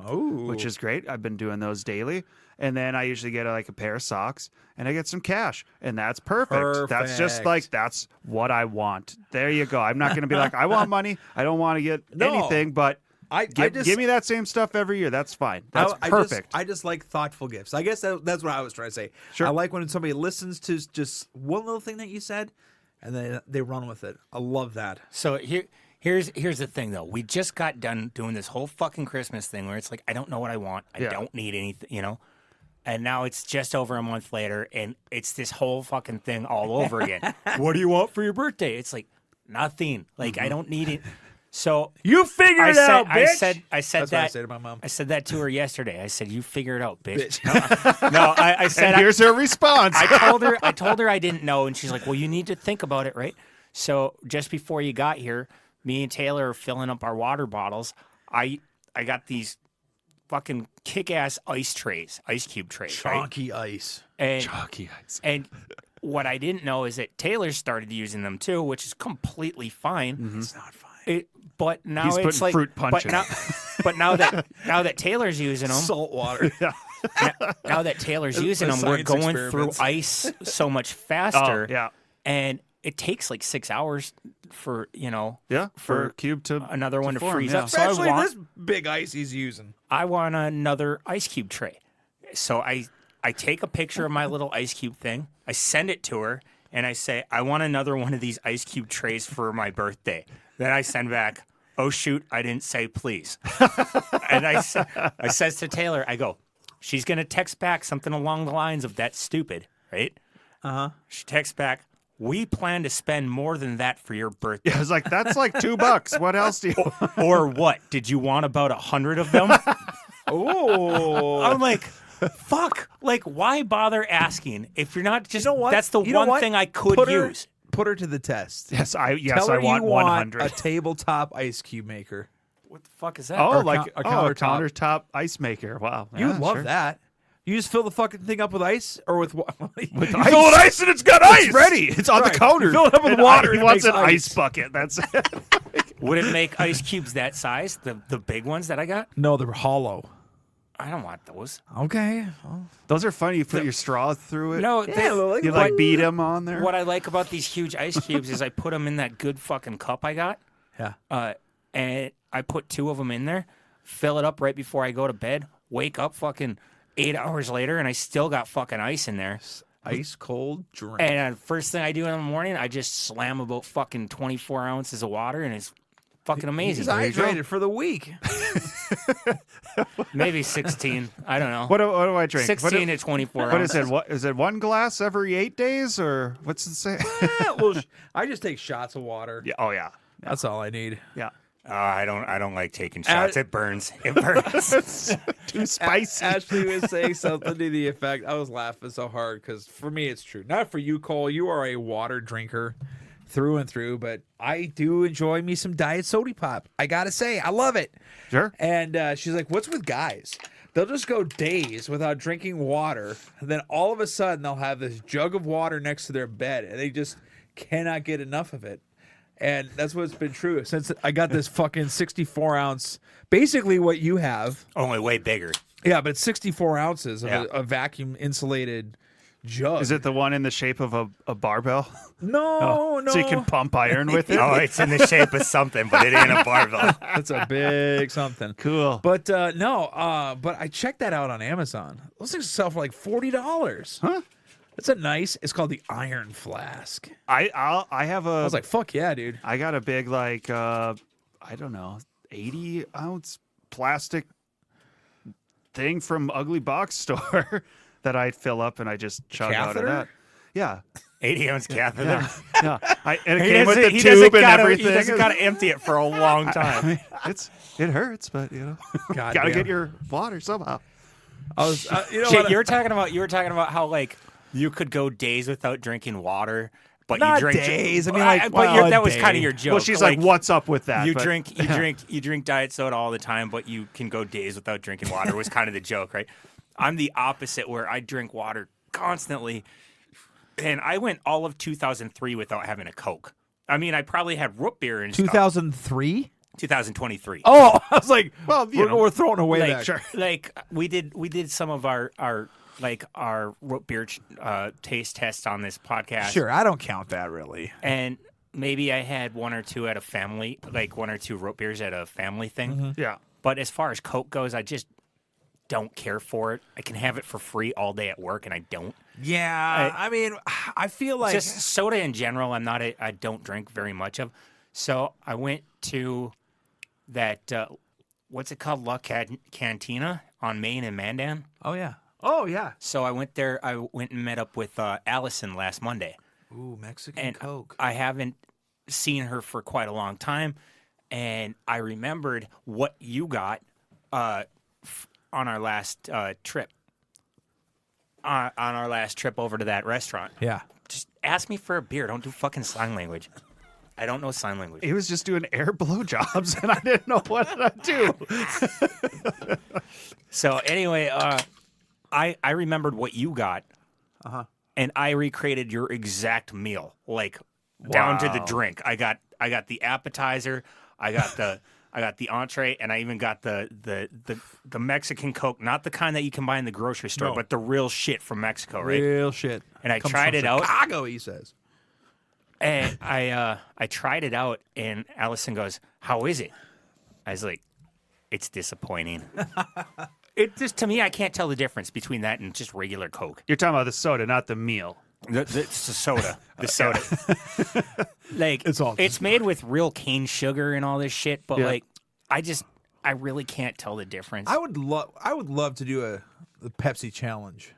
which is great. I've been doing those daily. And then I usually get a pair of socks and I get some cash. And that's perfect. That's just that's what I want. There you go. I'm not going to be like, I want money. I don't want to get anything, but give me that same stuff every year. That's fine. That's perfect. I just like thoughtful gifts. I guess that's what I was trying to say. Sure. I like when somebody listens to just one little thing that you said and then they run with it. I love that. So Here's the thing, though. We just got done doing this whole fucking Christmas thing where it's like, I don't know what I want. I don't need anything, you know? And now it's just over a month later, and it's this whole fucking thing all over again. What do you want for your birthday? It's like, nothing. Like, I don't need it. So you figure it out, bitch. I said That's that. what I say to my mom. I said that to her yesterday. I said, "You figure it out, bitch." No, I said. And here's her response. I told her I didn't know, and she's like, "Well, you need to think about it, right?" So just before you got here, me and Tayler are filling up our water bottles. I got these fucking kick-ass ice cube trays, Chalky ice. Chalky ice. And what I didn't know is that Taylor started using them too, which is completely fine. It's not fine. But now He's it's putting like fruit punch in. But now that Taylor's using them, salt water. now that Taylor's using them, we're science going experiments. through ice so much faster. Oh, yeah. And it takes like 6 hours for for a cube to another one to form, freeze yeah. up. So Especially this big ice he's using. I want another ice cube tray. So I take a picture of my little ice cube thing. I send it to her, and I say, I want another one of these ice cube trays for my birthday. Then I send back, oh, shoot, I didn't say please. And I says to Tayler, I go, she's going to text back something along the lines of that's stupid, right? Uh-huh. She texts back, we plan to spend more than that for your birthday. Yeah, I was like, that's like $2. What else do you want? Or what? Did you want about 100 of them? Oh. I'm like, fuck. Like, why bother asking if you're not just, that's the one thing I could use. Put her to the test. Yes, I Tell her want you 100. want a tabletop ice cube maker. What the fuck is that? Oh, Or like a a countertop. countertop ice maker. Wow. You Yeah, would love sure. that. You just fill the fucking thing up with ice or with water. With you ice. fill it ice and it's got ice. It's ready. It's on Right. the counter. You fill it up with And water. He and it wants makes an ice bucket. That's it. Would it make ice cubes that size? The big ones that I got? No, they're hollow. I don't want those. Okay. Those are funny. You put your straw through it. No, you like beat them on there. What I like about these huge ice cubes is I put them in that good fucking cup I got. Yeah. And I put 2 of them in there, fill it up right before I go to bed, wake up fucking 8 hours later, and I still got fucking ice in there. Ice cold drink. And first thing I do in the morning, I just slam about fucking 24 ounces of water, and it's fucking amazing. He's hydrated for the week. Maybe 16. I don't know. What do I drink? 16 to 24 What ounces. is it? What is it? 1 glass every 8 days, or what's it say? Well, I just take shots of water. Yeah. Oh yeah. That's all I need. Yeah. I don't like taking shots. It burns. It burns. It's too spicy. Ashley was saying something to the effect. I was laughing so hard because for me it's true. Not for you, Cole. You are a water drinker through and through, but I do enjoy me some diet soda pop. I gotta say, I love it. Sure. And she's like, "What's with guys? They'll just go days without drinking water, and then all of a sudden they'll have this jug of water next to their bed, and they just cannot get enough of it." And that's what's been true since I got this fucking 64 ounce, basically what you have. Only way bigger. Yeah, but it's 64 ounces of Yeah. a vacuum insulated jug. Is it the one in the shape of a barbell? No, no. So you can pump iron with it? Oh, it's in the shape of something, but it ain't a barbell. That's a big something. Cool. But but I checked that out on Amazon. Those things sell for like $40. Huh? It's it's called the Iron Flask. I have a. I was like, fuck yeah, dude. I got a big like I don't know 80-ounce plastic thing from Ugly Box Store that I fill up and I just chug out of Catheter? that. Yeah. 80-ounce catheter. Yeah. And it came with the tube and everything. He doesn't got to empty it for a long time. I mean, it hurts, but you know, God gotta damn. get your water somehow. I was, you know Shit, what? you were talking about how like you could go days without drinking water, but Not you drink days. I mean, Well, like, but well, that was a kind day. of your joke. Well, she's like, "What's up with that?" You But- drink diet soda all the time, but you can go days without drinking water. Was kind of the joke, right? I'm the opposite, where I drink water constantly, and I went all of 2003 without having a Coke. I mean, I probably had root beer and 2003? 2023. Oh, I was like, Well, we're throwing away like, that. sure. Like we did some of our root beer taste tests on this podcast. Sure, I don't count that really. And maybe I had 1 or 2 at a family, like 1 or 2 root beers at a family thing. Yeah. But as far as Coke goes, I just don't care for it. I can have it for free all day at work, and I don't. Yeah, I mean, I feel like Just soda in general, I don't drink very much of. So I went to that, what's it called, La Cantina on Main and Mandan. oh yeah. So I went there. I went and met up with Allison last Monday. Ooh, Mexican And Coke. I haven't seen her for quite a long time, and I remembered what you got on our last trip. On our last trip over to that restaurant. Yeah. Just ask me for a beer. Don't do fucking sign language. I don't know sign language. He was just doing air blowjobs, and I didn't know what to do. So anyway, I remembered what you got, and I recreated your exact meal, like down to the drink. I got the appetizer, I got the entree, and I even got the Mexican Coke, not the kind that you can buy in the grocery store, No. but the real shit from Mexico, right? Real shit. And I Comes tried from it out. Chicago, he says. And I tried it out, and Allison goes, "How is it?" I was like, "It's disappointing." It just, to me, I can't tell the difference between that and just regular Coke. You're talking about the soda, not the meal. It's the soda. The soda. Like it's made with real cane sugar and all this shit, but Yeah. like I really can't tell the difference. I would love to do the Pepsi challenge.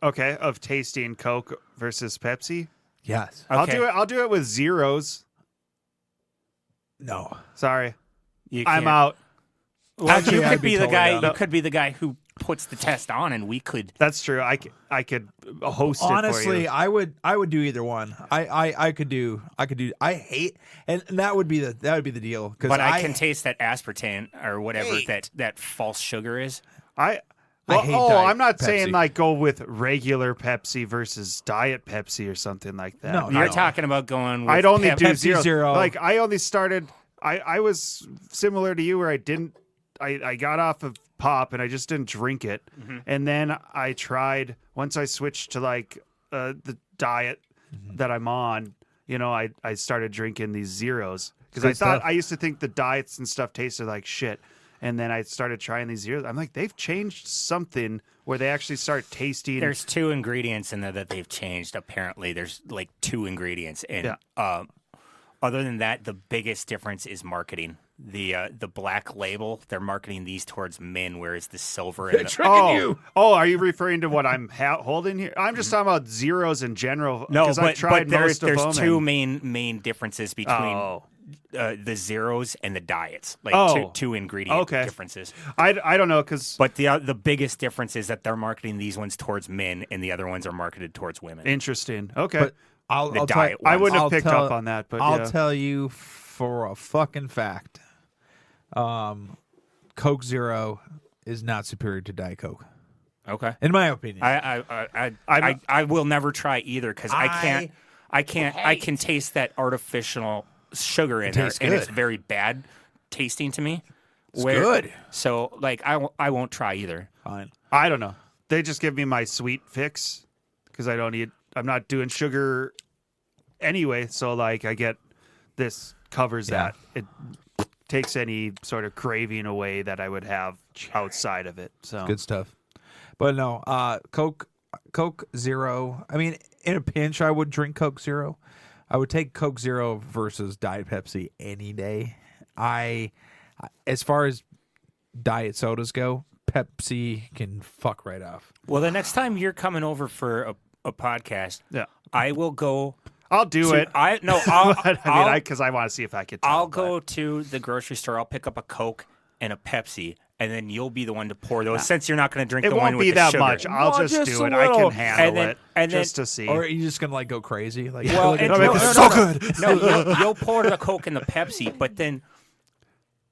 Okay, of tasting Coke versus Pepsi. Yes. Okay. I'll do it with zeros. No. Sorry, You I'm can't. out. Well, Actually, you I'd could be be the totally guy. down. You could be the guy who puts the test on, and we could. That's true. I could host Honestly, it for you. I would do either one. I could do. I hate, and that would be the deal. But I can taste that aspartame or whatever that false sugar is. hate I'm not Pepsi. saying like go with regular Pepsi versus Diet Pepsi or something like that. No, You're talking about going with I'd only do Pepsi Zero. Like I only started. I was similar to you where I got off of pop and I just didn't drink it, and then I tried once I switched to like the diet that I'm on. You know, I started drinking these zeros because I used to think the diets and stuff tasted like shit. And then I started trying these zeros. I'm like, they've changed something where they actually start tasting. There's 2 ingredients in there that they've changed. Apparently, there's like 2 ingredients, and other than that, the biggest difference is marketing. The black label, they're marketing these towards men, whereas the silver and the Oh, are you referring to what I'm holding here? I'm just talking about zeros in general. No, I tried there's most of them 2 main differences between the zeros and the diets, like two ingredient differences. I don't know but the biggest difference is that they're marketing these ones towards men and the other ones are marketed towards women. Interesting. Okay, But I'll diet tell, I wouldn't have picked tell- up on that, but I'll yeah. tell you for a fucking fact, Coke Zero is not superior to Diet Coke. Okay, in my opinion. I will never try either because I can taste that artificial sugar in there, tastes and good. it's very bad tasting to me. It's good. So like I won't try either. Fine. I don't know. They just give me my sweet fix because I'm not doing sugar anyway. So like I get this covers that. It takes any sort of craving away that I would have outside of it. So Good stuff. But no, Coke Zero. I mean, in a pinch, I would drink Coke Zero. I would take Coke Zero versus Diet Pepsi any day. As far as diet sodas go, Pepsi can fuck right off. Well, the next time you're coming over for a podcast, I will go. I'll do it. Because I want to see if I could. I'll go to the grocery store. I'll pick up a Coke and a Pepsi, and then you'll be the one to pour those. Since you're not going to drink the one with the sugar. It won't be that much. I'll just do it. I can handle it just to see. Or are you just going to like go crazy? Like, well, it's so good. No, you'll pour the Coke and the Pepsi, but then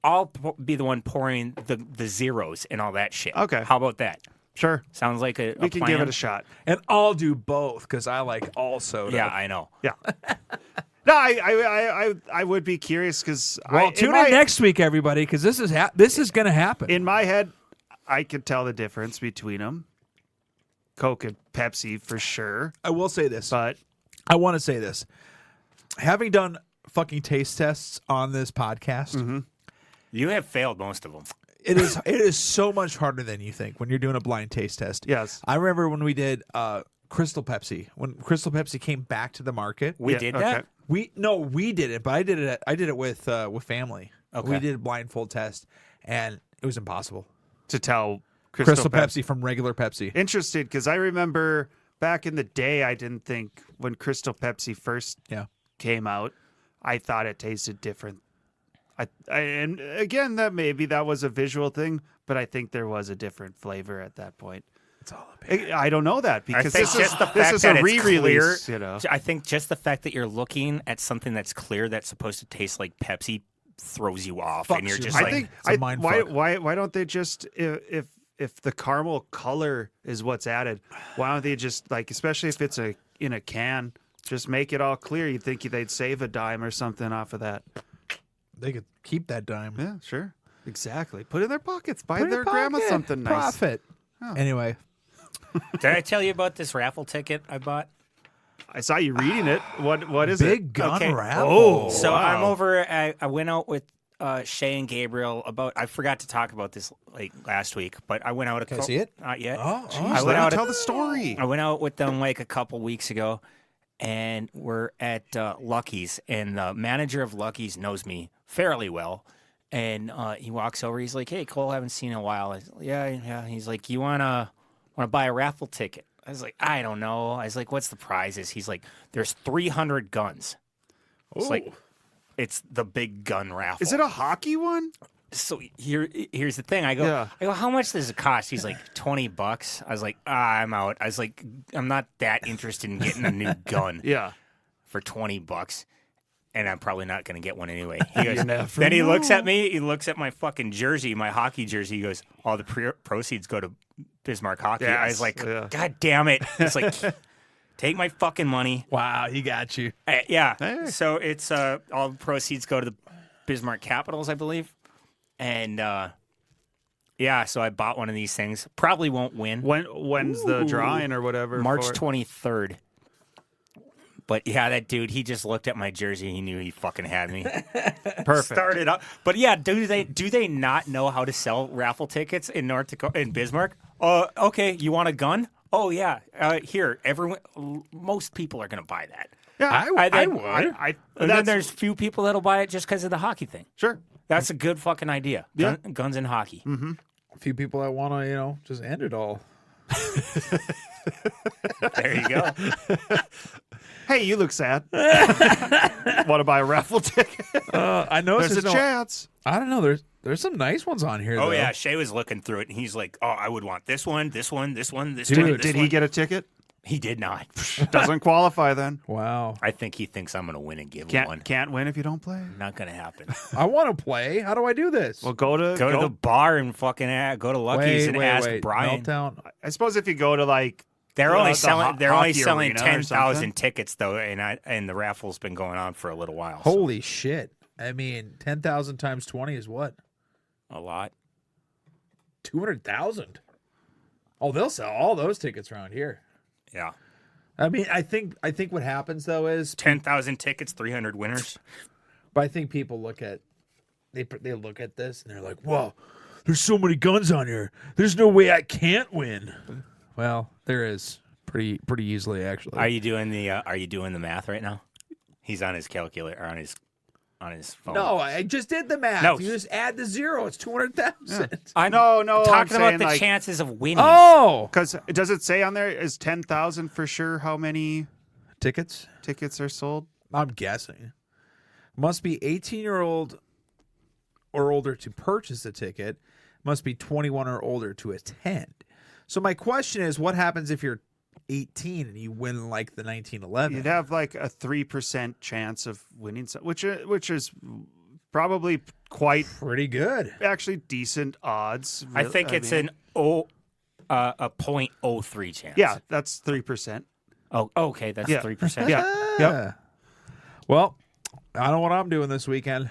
I'll be the one pouring the zeros and all that shit. Okay. How about that? Sure. Sounds like a We can plan. give it a shot. And I'll do both because I like all soda. Yeah, I know. Yeah. No, I would be curious because Tune in next week, everybody, because this is going to happen. In my head, I could tell the difference between them. Coke and Pepsi for sure. I will say this, but I want to say this. Having done fucking taste tests on this podcast, You have failed most of them. it is so much harder than you think when you're doing a blind taste test. Yes. I remember when we did Crystal Pepsi. When Crystal Pepsi came back to the market, We did that? We did it, but I did it with family. Okay. We did a blindfold test, and it was impossible to tell Crystal Pepsi from regular Pepsi. Interested because I remember back in the day, I didn't think when Crystal Pepsi first came out, I thought it tasted different. And again, that was a visual thing, but I think there was a different flavor at that point. It's all I don't know that because I think this is a re-release. Clear, you know, I think just the fact that you're looking at something that's clear that's supposed to taste like Pepsi throws you off, and you're just like, why don't they just if the caramel color is what's added, why don't they just like, especially if it's in a can, just make it all clear? You'd think they'd save a dime or something off of that. They could keep that dime. Yeah, sure. Exactly. Put it in their pockets. Buy their grandma something nice. Profit. Oh. Anyway. Did I tell you about this raffle ticket I bought? I saw you reading it. What is Big gun raffle. Oh, so wow. I'm over. I went out with Shay and Gabriel I forgot to talk about this like last week, but I went out. Can I see it? Not yet. I went out. Tell the story. I went out with them like a couple weeks ago, and we're at Lucky's, and the manager of Lucky's knows me fairly well, and he walks over. He's like, "Hey, Cole, haven't seen you in a while." I was, yeah. He's like, "You wanna buy a raffle ticket?" I was like, "I don't know." I was like, "What's the prizes?" He's like, "There's 300 guns." It's like, it's the big gun raffle. Is it a hockey one? So here's the thing. I go, how much does it cost? He's like, $20. I was like, I'm out. I was like, I'm not that interested in getting a new gun. For $20. And I'm probably not going to get one anyway. He goes, then he looks at me. He looks at my fucking jersey, my hockey jersey. He goes, all the proceeds go to Bismarck Hockey. I was like, God damn it. It's like, take my fucking money. Wow, he got you. Yeah. So it's all the proceeds go to the Bismarck Capitals, I believe. And so I bought one of these things. Probably won't win. When's the drawing or whatever? March 23rd. But yeah, that dude, he just looked at my jersey. He knew he fucking had me. Perfect. Started up. But yeah, do they not know how to sell raffle tickets in North Dakota, in Bismarck? Okay, you want a gun? Oh yeah, here. Most people are gonna buy that. Yeah, I would. And then there's few people that'll buy it just because of the hockey thing. Sure, that's a good fucking idea. Guns and hockey. Mm-hmm. A few people that want to, just end it all. There you go. Hey, you look sad. Want to buy a raffle ticket? I know there's a chance. I don't know. There's some nice ones on here. Oh though. yeah, Shay was looking through it, and he's like, "Oh, I would want this one, this one, this one, this Dude, one." This did one. he get a ticket? He did not. Doesn't qualify then. Wow. I think he thinks I'm going to win and give him one. Can't win if you don't play. Not going to happen. I want to play. How do I do this? Well, go to the bar and fucking go to Lucky's and ask Brian. Meltdown. I suppose if you go to like they're only selling 10,000 tickets though, and the raffle's been going on for a little while. Holy shit! I mean, 10,000 times 20 is what? A lot. 200,000. Oh, they'll sell all those tickets around here. Yeah. I mean, I think what happens though is 10,000 tickets, 300 winners. But I think people look at they look at this and they're like, "Whoa, there's so many guns on here. There's no way I can't win." Well, there is pretty easily actually. Are you doing the math right now? He's on his calculator on his phone. No, I just did the math. No. You just add the zero. It's 200,000. I'm no. talking I'm about the like, chances of winning. Oh, because does it say on there is 10,000 for sure? How many tickets are sold? I'm guessing. Must be 18-year-old or older to purchase a ticket. Must be 21 or older to attend. So my question is, what happens if you're 18 and you win like the 1911? You'd have like a 3% chance of winning, which is probably pretty good. Actually, decent odds. I think it's a 0.03 chance. Yeah, that's 3%. Oh, okay, that's 3%. Yeah. Well, I don't know what I'm doing this weekend.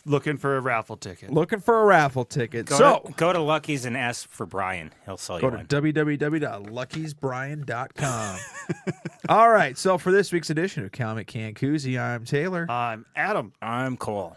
Looking for a raffle ticket. Go to Lucky's and ask for Brian. He'll sell you one. Go to www.luckysbrian.com. All right. So for this week's edition of Comic Can Coozie, I'm Tayler. I'm Adam. I'm Cole.